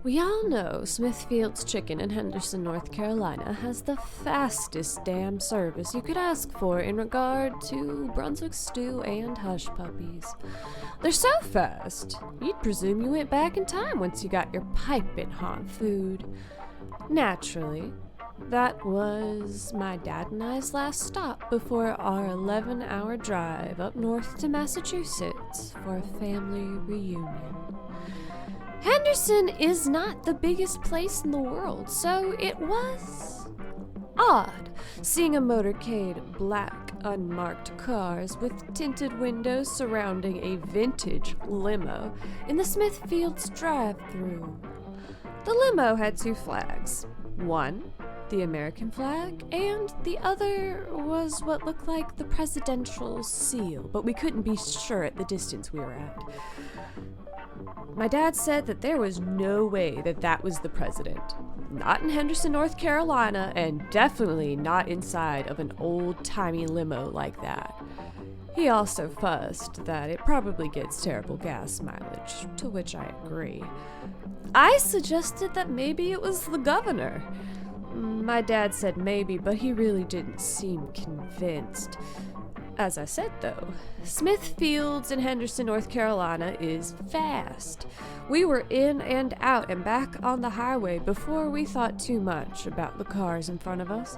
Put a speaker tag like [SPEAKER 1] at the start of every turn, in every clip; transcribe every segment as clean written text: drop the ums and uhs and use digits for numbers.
[SPEAKER 1] We all know Smithfield's Chicken in Henderson, North Carolina has the fastest damn service you could ask for in regard to Brunswick stew and hush puppies. They're so fast, you'd presume you went back in time once you got your piping hot food. Naturally, that was my dad and I's last stop before our 11-hour drive up north to Massachusetts for a family reunion. Henderson is not the biggest place in the world, so it was odd seeing a motorcade of black, unmarked cars with tinted windows surrounding a vintage limo in the Smithfield's drive-thru. The limo had two flags. One, the American flag, and the other was what looked like the presidential seal, but we couldn't be sure at the distance we were at. My dad said that there was no way that that was the president. Not in Henderson, North Carolina, and definitely not inside of an old-timey limo like that. He also fussed that it probably gets terrible gas mileage, to which I agree. I suggested that maybe it was the governor. My dad said maybe, but he really didn't seem convinced. As I said, though, Smithfield's in Henderson, North Carolina is fast. We were in and out and back on the highway before we thought too much about the cars in front of us.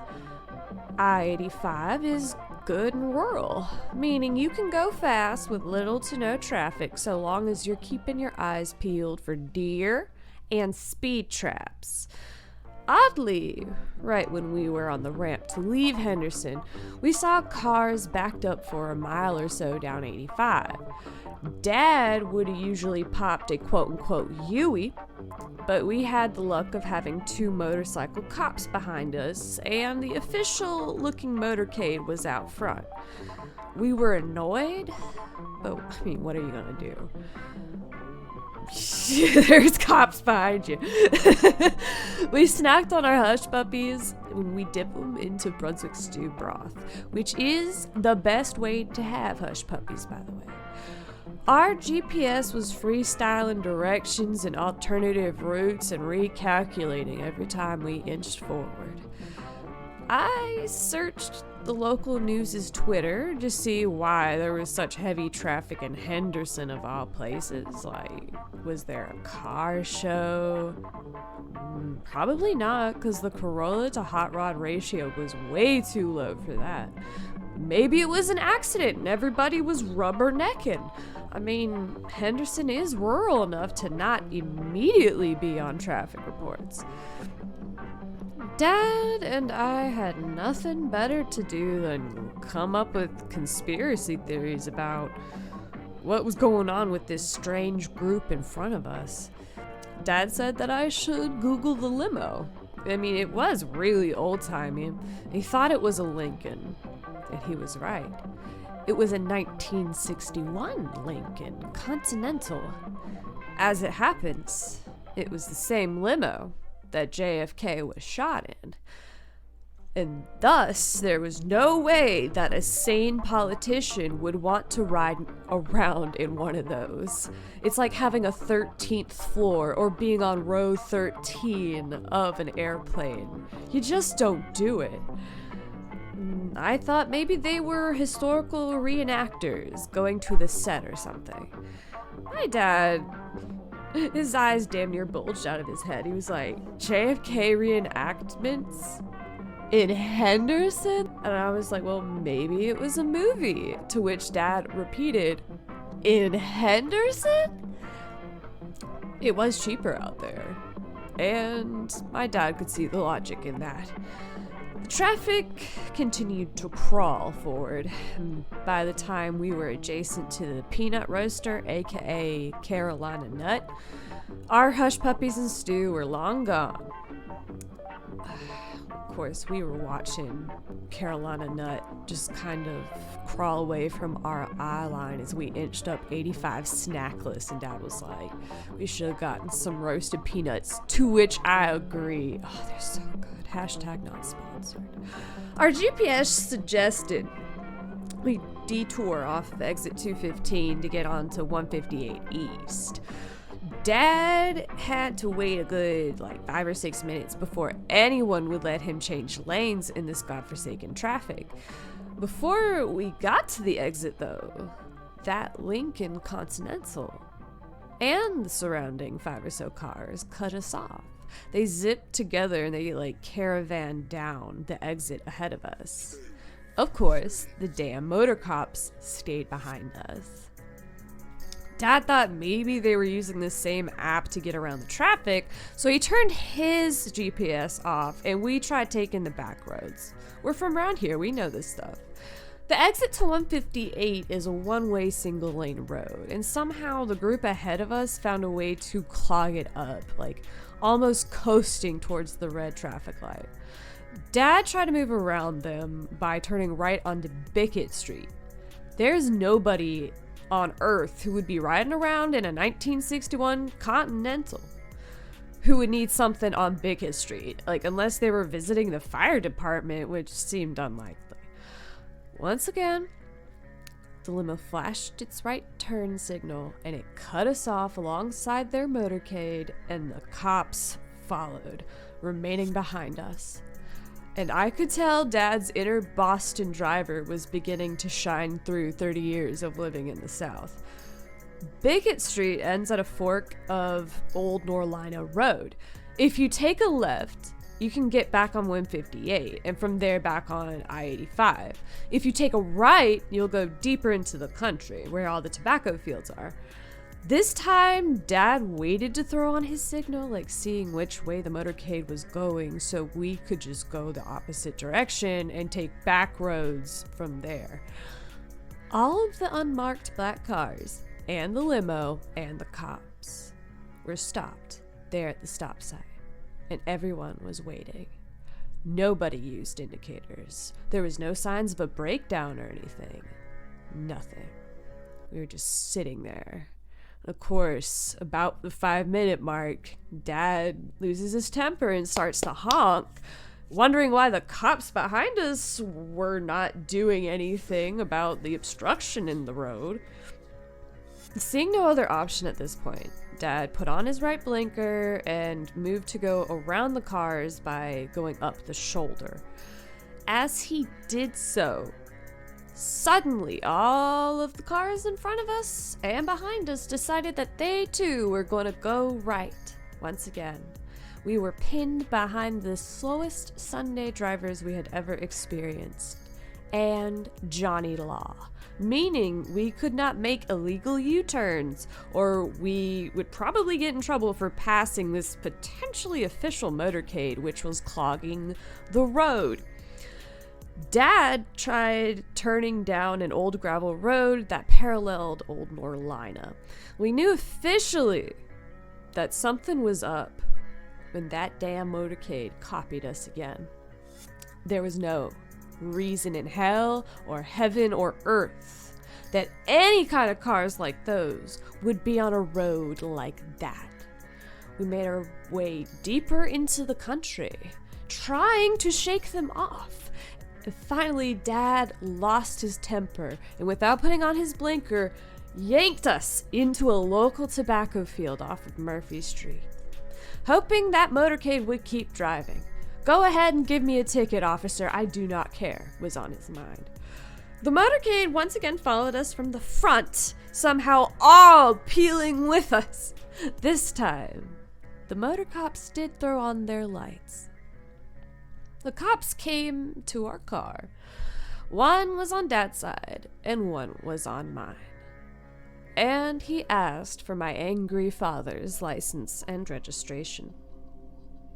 [SPEAKER 1] I-85 is good and rural, meaning you can go fast with little to no traffic so long as you're keeping your eyes peeled for deer and speed traps. Oddly, right when we were on the ramp to leave Henderson, we saw cars backed up for a mile or so down 85. Dad would have usually popped a quote-unquote Yui, but we had the luck of having two motorcycle cops behind us, and the official-looking motorcade was out front. We were annoyed, but, what are you gonna do? There's cops behind you. We snacked on our hush puppies when we dip them into Brunswick stew broth, which is the best way to have hush puppies, by the way. Our GPS was freestyling directions and alternative routes and recalculating every time we inched forward. I searched the local news' Twitter to see why there was such heavy traffic in Henderson of all places. Like, was there a car show? Probably not, because the Corolla to hot rod ratio was way too low for that. Maybe it was an accident and everybody was rubbernecking. Henderson is rural enough to not immediately be on traffic reports. Dad and I had nothing better to do than come up with conspiracy theories about what was going on with this strange group in front of us. Dad said that I should Google the limo. It was really old-timey. He thought it was a Lincoln, and he was right. It was a 1961 Lincoln Continental. As it happens, it was the same limo that JFK was shot in. And thus, there was no way that a sane politician would want to ride around in one of those. It's like having a 13th floor or being on row 13 of an airplane. You just don't do it. I thought maybe they were historical reenactors going to the set or something. My dad, his eyes damn near bulged out of his head. He was like, JFK reenactments in Henderson? And I was like, well, maybe it was a movie. To which Dad repeated, in Henderson? It was cheaper out there. And my dad could see the logic in that. The traffic continued to crawl forward. By the time we were adjacent to the peanut roaster, aka Carolina Nut, our hush puppies and stew were long gone. Of course, we were watching Carolina Nut just kind of crawl away from our eye line as we inched up 85 snackless, and Dad was like, we should have gotten some roasted peanuts, to which I agree. Oh, they're so good. Hashtag not sponsored. Our GPS suggested we detour off of exit 215 to get onto 158 East. Dad had to wait a good 5 or 6 minutes before anyone would let him change lanes in this godforsaken traffic. Before we got to the exit though, that Lincoln Continental and the surrounding 5 or so cars cut us off. They zipped together and they caravaned down the exit ahead of us. Of course, the damn motor cops stayed behind us. Dad thought maybe they were using the same app to get around the traffic, so he turned his GPS off and we tried taking the back roads. We're from around here, we know this stuff. The exit to 158 is a one-way single-lane road, and somehow the group ahead of us found a way to clog it up, almost coasting towards the red traffic light. Dad tried to move around them by turning right onto Bickett Street. There's nobody on Earth who would be riding around in a 1961 Continental who would need something on Bickett Street, unless they were visiting the fire department, which seemed unlikely. Once again, the limo flashed its right turn signal and it cut us off alongside their motorcade, and the cops followed, remaining behind us. And I could tell Dad's inner Boston driver was beginning to shine through 30 years of living in the South. Bickett Street ends at a fork of Old Norlina Road. If you take a left, you can get back on 158, and from there back on I-85. If you take a right, you'll go deeper into the country, where all the tobacco fields are. This time, Dad waited to throw on his signal, seeing which way the motorcade was going, so we could just go the opposite direction and take back roads from there. All of the unmarked black cars, and the limo, and the cops were stopped there at the stop sign. And everyone was waiting. Nobody used indicators. There was no signs of a breakdown or anything. Nothing. We were just sitting there. Of course, about the 5-minute mark, Dad loses his temper and starts to honk, wondering why the cops behind us were not doing anything about the obstruction in the road. Seeing no other option at this point, Dad put on his right blinker and moved to go around the cars by going up the shoulder. As he did so, suddenly all of the cars in front of us and behind us decided that they too were going to go right. Once again, we were pinned behind the slowest Sunday drivers we had ever experienced, and Johnny Law. Meaning we could not make illegal U-turns, or we would probably get in trouble for passing this potentially official motorcade, which was clogging the road. Dad tried turning down an old gravel road that paralleled Old Norlina. We knew officially that something was up when that damn motorcade copied us again. There was no reason in hell or heaven or earth that any kind of cars like those would be on a road like that. We made our way deeper into the country, trying to shake them off. And finally, Dad lost his temper and without putting on his blinker, yanked us into a local tobacco field off of Murphy Street. Hoping that motorcade would keep driving. "Go ahead and give me a ticket, officer, I do not care," was on his mind. The motorcade once again followed us from the front, somehow all peeling with us. This time, the motor cops did throw on their lights. The cops came to our car. One was on Dad's side, and one was on mine. And he asked for my angry father's license and registration.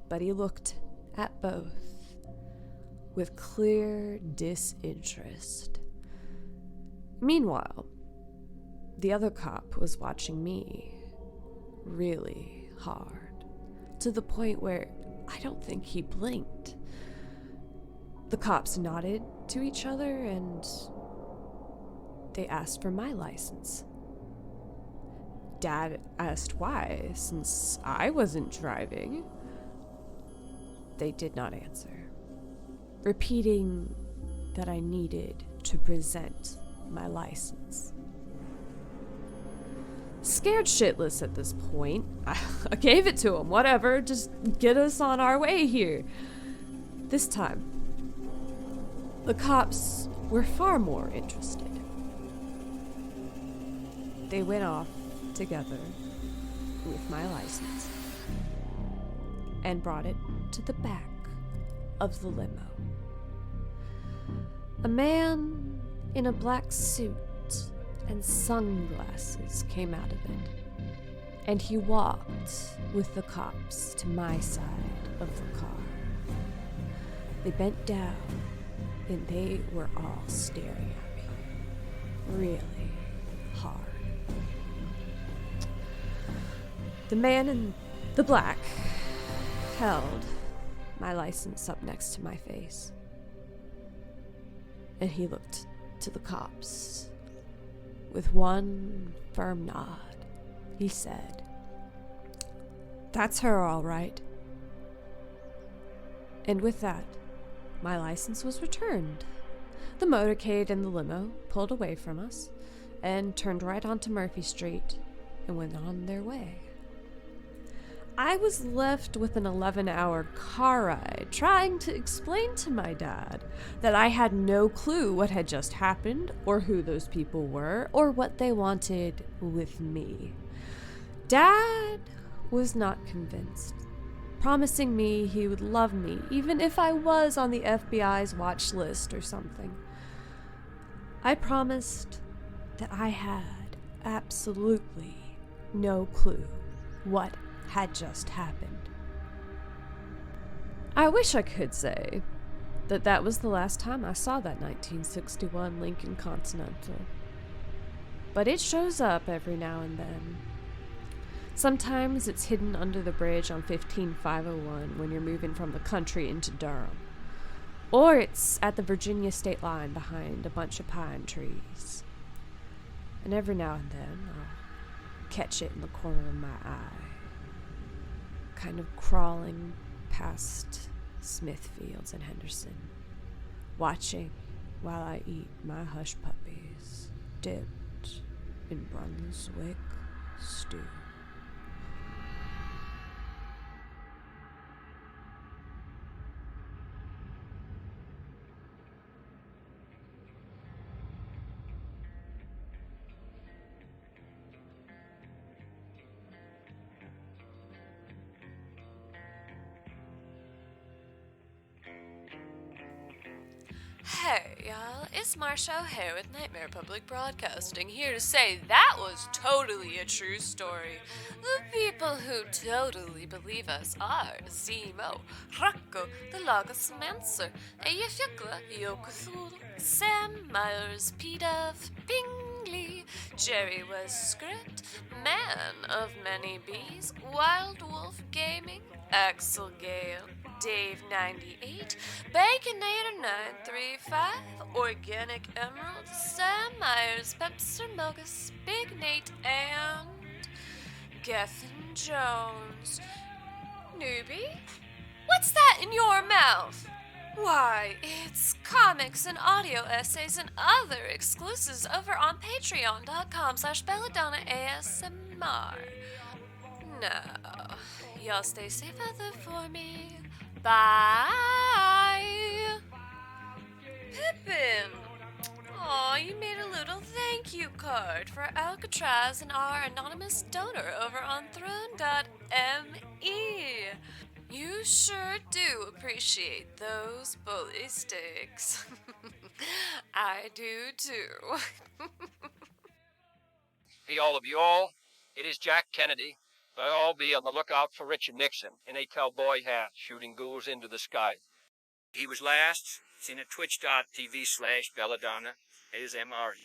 [SPEAKER 1] But he looked at both with clear disinterest. Meanwhile, the other cop was watching me really hard, to the point where I don't think he blinked. The cops nodded to each other and they asked for my license. Dad asked why, since I wasn't driving. They did not answer, repeating that I needed to present my license. Scared shitless at this point, I gave it to him. Whatever, just get us on our way here. This time, the cops were far more interested. They went off together with my license and brought it to the back of the limo. A man in a black suit and sunglasses came out of it, and he walked with the cops to my side of the car. They bent down, and they were all staring at me, really hard. The man in the black held my license up next to my face, and he looked to the cops. With one firm nod, he said, "That's her, all right." And with that, my license was returned. The motorcade and the limo pulled away from us and turned right onto Murphy Street and went on their way. I was left with an 11-hour car ride trying to explain to my dad that I had no clue what had just happened or who those people were or what they wanted with me. Dad was not convinced, promising me he would love me even if I was on the FBI's watch list or something. I promised that I had absolutely no clue what had just happened. I wish I could say that that was the last time I saw that 1961 Lincoln Continental, but it shows up every now and then. Sometimes it's hidden under the bridge on 15501 when you're moving from the country into Durham, or it's at the Virginia state line behind a bunch of pine trees. And every now and then I'll catch it in the corner of my eye, kind of crawling past Smithfields and Henderson, watching while I eat my hush puppies dipped in Brunswick stew. Hey, y'all, it's Marsha O'Hare with Nightmare Public Broadcasting, here to say that was totally a true story. The people who totally believe us are Zemo, Rocco, the Logos Mancer, Eyefjukla, Yokothul, Sam Myers, P-Duff, Bingley, Jerry West Script, Man of Many Bees, Wild Wolf Gaming, Axel Gale, Dave 98, Baconator 935, Organic Emerald, Sam Myers, Pepster Mogus, Big Nate, and Gethin Jones. Newbie? What's that in your mouth? Why, it's comics and audio essays and other exclusives over on patreon.com/Belladonna ASMR. Now, y'all stay safe out there for me. Bye! Pippin! Aw, you made a little thank you card for Alcatraz and our anonymous donor over on Throne.me. You sure do appreciate those bully sticks. I do too.
[SPEAKER 2] Hey, all of you all, it is Jack Kennedy. I'll be on the lookout for Richard Nixon in a cowboy hat shooting ghouls into the sky. He was last seen at twitch.tv/Belladonna ASMR.